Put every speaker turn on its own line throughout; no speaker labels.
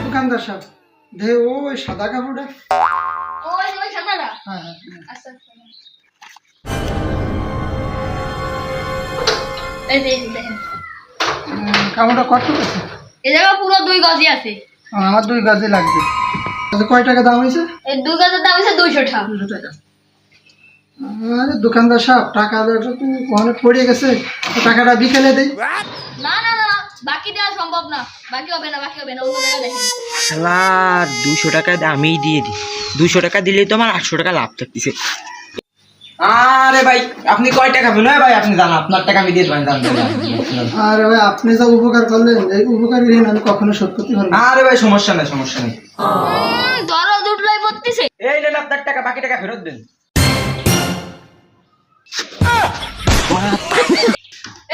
দোকানদার সাহেব দে ওই সাদা কাপড়টা।
ওই ওই সাদাটা।
হ্যাঁ হ্যাঁ
আচ্ছা আচ্ছা। এই যে দেখেন,
কাপড়টা কত আছে?
এই জায়গা পুরো 2 গজই আছে।
আমার 2 গাজি লাগবে। আচ্ছা কয় টাকা দাম হয়েছে?
এই 2 গজের দাম হচ্ছে 200 টাকা।
200 টাকা। আরে দোকানদার সাহেব টাকা তো ওখানে পড়ে গেছে, তো টাকাটা বিকেলে দেই।
না না না, বাকি দেওয়া সম্ভব না। বাকি হবে না, বাকি হবে না, অন্য জায়গায় দেখেন।
শালা 200 টাকা আমিই দিয়ে দিই। 200 টাকা দিলেই তো আমার 800 টাকা লাভ থাকতেছে। আরে ভাই আপনি কয় টাকা খাবেন? ভাই আপনি জান, আপনার টাকা আমি দিয়ে দেবেন।
আরে ভাই আপনি যা উপকার করলেন, এই উপকারী ঋণ আমি কখনো শোধ করতে পারবো না।
আরে ভাই সমস্যা নেই, সমস্যা নেই।
দরদ উঠলাই পড়তেছে।
এই নেন আপনার টাকা, বাকি টাকা ফেরত দেন।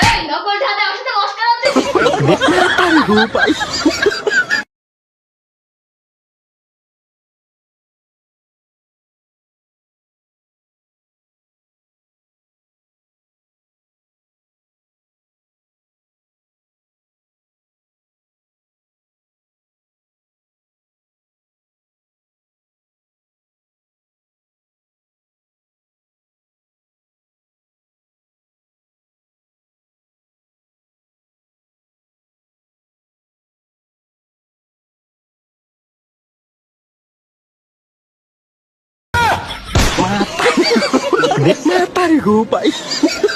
এই নকল ঠাতে আমার সাথে মস্করা হচ্ছে।
Mata. Mata gue, Pak.